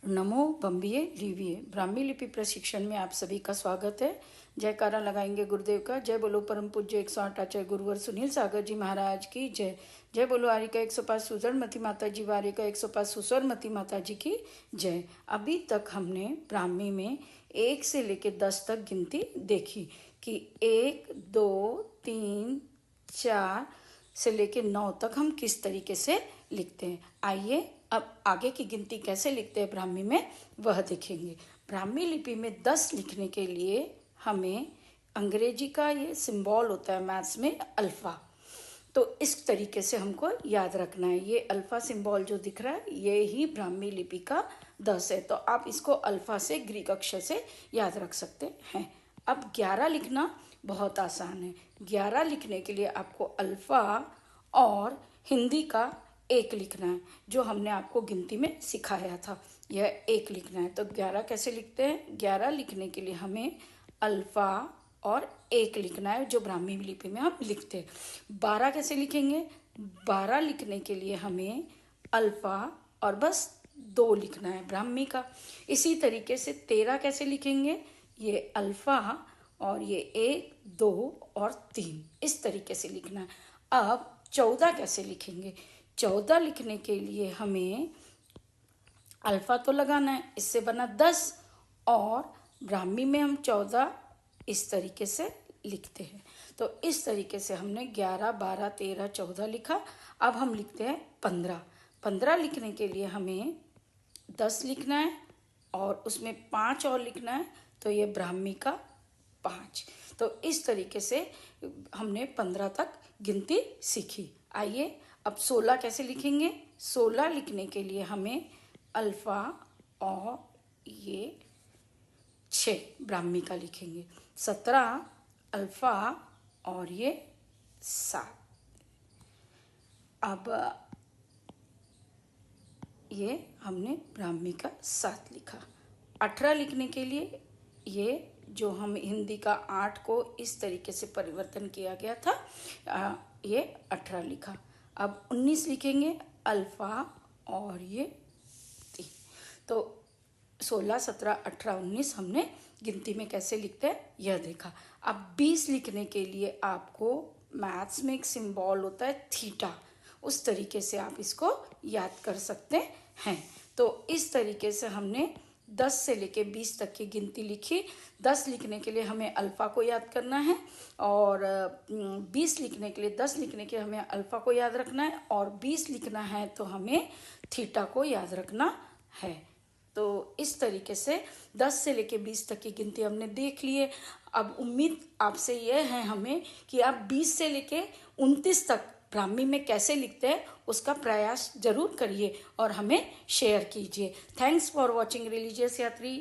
नमो बम्बिये लीविये। ब्राह्मी लिपि प्रशिक्षण में आप सभी का स्वागत है। जयकारा लगाएंगे गुरुदेव का। जय बोलो परम पूज्य 108 आचार्य गुरुवर सुनील सागर जी महाराज की जय। जय बोलो आरिका 105 सुजरमती माता जी वारिका 105 सुस्वरमती माता जी की जय। अभी तक हमने ब्राह्मी में 1 से लेकर 10 तक गिनती देखी कि 1, 2, 3, 4 से लेकर 9 तक हम किस तरीके से लिखते हैं। आइए अब आगे की गिनती कैसे लिखते हैं ब्राह्मी में वह देखेंगे। ब्राह्मी लिपि में 10 लिखने के लिए हमें अंग्रेजी का ये सिंबल होता है मैथ्स में अल्फ़ा, तो इस तरीके से हमको याद रखना है। ये अल्फ़ा सिंबल जो दिख रहा है ये ही ब्राह्मी लिपि का 10 है, तो आप इसको अल्फ़ा से ग्रीक अक्षर से याद रख सकते हैं। अब 11 लिखना बहुत आसान है। 11 लिखने के लिए आपको अल्फ़ा और हिंदी का 1 लिखना है, जो हमने आपको गिनती में सिखाया था। यह 1 लिखना है, तो 11 कैसे लिखते हैं। 11 लिखने के लिए हमें अल्फ़ा और 1 लिखना है, जो ब्राह्मी लिपि में हम लिखते हैं। 12 कैसे लिखेंगे। 12 लिखने के लिए हमें अल्फ़ा और बस 2 लिखना है ब्राह्मी का। इसी तरीके से 13 कैसे लिखेंगे। ये अल्फ़ा और ये 1, 2 और 3 इस तरीके से लिखना है। अब 14 कैसे लिखेंगे। 14 लिखने के लिए हमें अल्फ़ा तो लगाना है, इससे बना 10 और ब्राह्मी में हम 14 इस तरीके से लिखते हैं। तो इस तरीके से हमने 11, 12, 13, 14 लिखा। अब हम लिखते हैं 15। 15 लिखने के लिए हमें 10 लिखना है और उसमें 5 और लिखना है, तो ये ब्राह्मी का 5। तो इस तरीके से हमने 15 तक गिनती सीखी। आइए अब 16 कैसे लिखेंगे। 16 लिखने के लिए हमें अल्फ़ा और ये 6 ब्राह्मी का लिखेंगे। 17 अल्फ़ा और ये 7। अब ये हमने ब्राह्मी का 7 लिखा। 18 लिखने के लिए ये जो हम हिंदी का 8 को इस तरीके से परिवर्तन किया गया था, ये 18 लिखा। अब 19 लिखेंगे अल्फ़ा और ये 3। तो 16, 17, 18, 19 हमने गिनती में कैसे लिखते हैं यह देखा। अब 20 लिखने के लिए आपको मैथ्स में एक सिंबल होता है थीटा, उस तरीके से आप इसको याद कर सकते हैं। तो इस तरीके से हमने 10 से लेके 20 तक की गिनती लिखी। 10 लिखने के लिए हमें अल्फ़ा को याद करना है और 20 लिखने के लिए 10 लिखने के लिए हमें अल्फ़ा को याद रखना है और 20 लिखना है तो हमें थीटा को याद रखना है। तो इस तरीके से 10 से लेके 20 तक की गिनती हमने देख ली है। अब उम्मीद आपसे यह है हमें कि आप 20 से लेके 29 तक ब्राह्मी में कैसे लिखते हैं उसका प्रयास जरूर करिए और हमें शेयर कीजिए। थैंक्स फॉर वॉचिंग रिलीजियस यात्री।